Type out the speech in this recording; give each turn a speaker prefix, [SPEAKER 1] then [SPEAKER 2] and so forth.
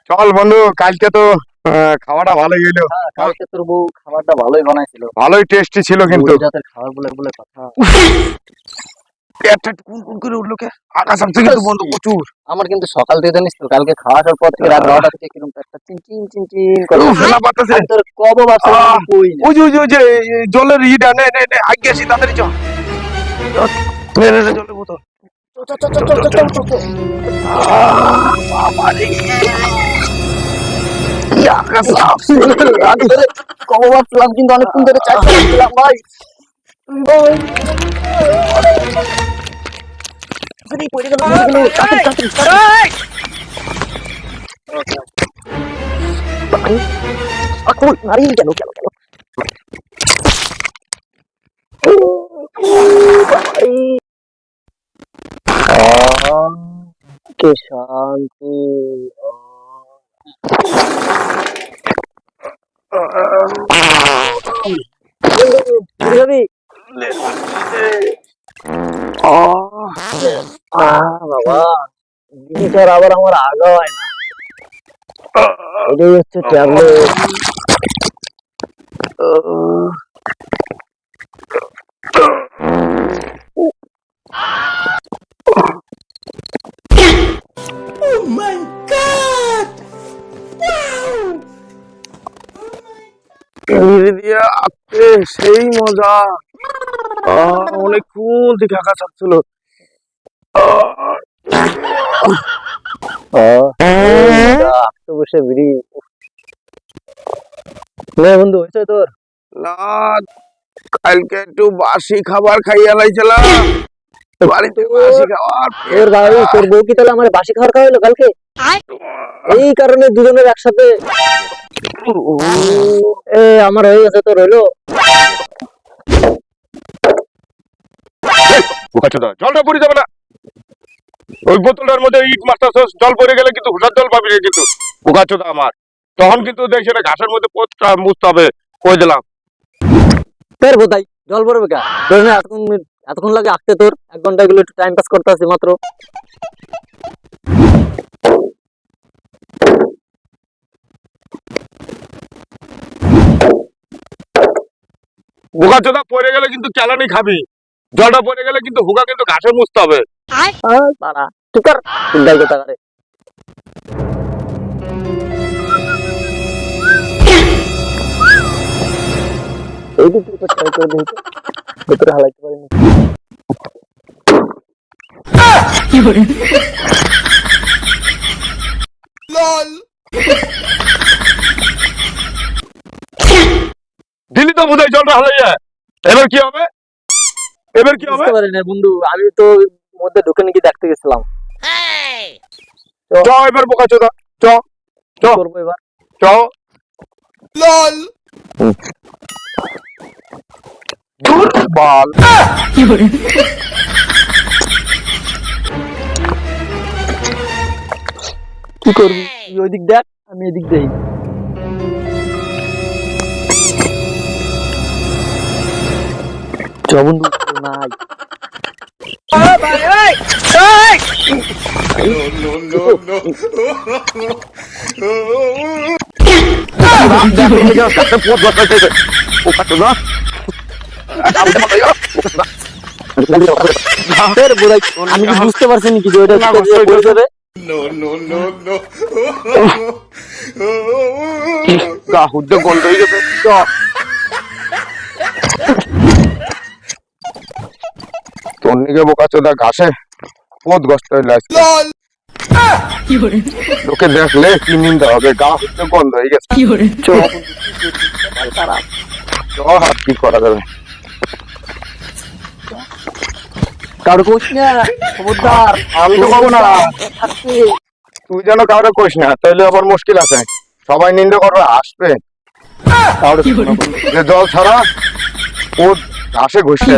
[SPEAKER 1] চল বন্ধু, কালকে তো খাওয়াটা ভালোই হইলো।
[SPEAKER 2] কালকে তোর বউ খাবারটা ভালোই বানাইছিল,
[SPEAKER 1] ভালোই টেস্টি ছিল কিন্তু।
[SPEAKER 2] রাতের খাবার বলে বলে কথা।
[SPEAKER 1] পেটটা কুন কুন করে উঠলো কে? আকাশ আসছে কিন্তু বন্ধু প্রচুর।
[SPEAKER 2] আমার কিন্তু সকাল থেকে জানিস তো, কালকে খাওয়ার পর থেকে রাত 9টা থেকে কিরকম একটা চিন চিন চিন চিন করে
[SPEAKER 1] ফেলা পাতাছে।
[SPEAKER 2] আর তোর কব বাচ্চা কই না।
[SPEAKER 1] ওই যে জলের ইটা নে নে নে আগে আসি তাড়াতাড়ি চল। নে নে নে জলের বোতল। বাবা রে, কি আকাশ আসছে।
[SPEAKER 2] কব বাচ্চালাম কিন্তু অনেকক্ষণ ধরে চাইছিলাম ভাই। পড়ে গেল মারিয়ে কেন কেন কেন কে শান্তি। বাবা জিনিসটার আবার আমার আগা হয় না, এটাই হচ্ছে ট্যাবলেট।
[SPEAKER 1] সেই মজা। অনেকক্ষণ থেকে আকাশ আসছিল।
[SPEAKER 2] বসে বিড়ি বন্ধু হয়েছে তোর
[SPEAKER 1] না, কালকে একটু বাসি খাবার খাইয়া লাইছিলাম বাড়িতে। বাসি খাবার
[SPEAKER 2] তোর ভাই, তোর বউ কি তাহলে আমার বাসি খাবার খাওয়াইলো কালকে? এই কারণে দুজনের একসাথে আমার হয়ে গেছে, তোর হইলো।
[SPEAKER 1] জলটা পড়ে যাবে না, ওই বোতলটার মধ্যে ইট মারতেছস, জল পড়ে গেলে কিন্তু হুসার জল পাবি না কিন্তু। বোকাচোদা আমার, তখন কিন্তু দেখ সেটা ঘাসের মধ্যে পোতটা মুছতে হবে, কই দিলাম।
[SPEAKER 2] ফের বোধাই জল পড়বে কা? এতক্ষণ লাগে আঁকতে, তোর 1 ঘন্টা এগুলো একটু টাইম পাস করতে আছে মাত্র।
[SPEAKER 1] বোকাচোদা পড়ে গেলে কিন্তু চালানি খাবি, জলটা পড়ে গেলে কিন্তু হুকা কিন্তু ঘাসে মুছতে হবে।
[SPEAKER 2] ঠিক কর, চিন্তাই কথা করে। এই যে তুই করতে ভেতরে হালাইতে পারিনি।
[SPEAKER 1] দিলি তো বোধহয় জলটা হালাইয়া, এবার কি হবে? এবার কি হবে?
[SPEAKER 2] বুঝতে পারি না বন্ধু, আমি তো মধ্যে ঢুকে নাকি দেখতে গেছিলাম।
[SPEAKER 1] চ এবার বোকাচোদা, চ চ
[SPEAKER 2] করবো এবার,
[SPEAKER 1] চ। লল বল
[SPEAKER 2] কি করবি? তুই ওই দিক দেখ, আমি এদিক দেই। চ বন্ধু, নাই আমি কি বুঝতে পারছি নাকি যে ওটা পড়ে যাবে?
[SPEAKER 1] গন্ধ হয়ে গেছে। তোর নিকে বোকাচোদা ঘাসে পথ গস্ত হইলে লোকে দেখলে কি নিন্দা হবে, গা হচ্ছে গন্ধ হয়ে গেছে। আর কি করা যাবে?
[SPEAKER 2] কারো কোচ না, খবরদার।
[SPEAKER 1] আমি তো পাবো না, তুই যেন কাউরে কোস না, তাহলে আবার মুশকিল আছে। সবাই নিন্দা করবে, আসবে জল ছাড়া ও ঘাসে ঘুষতে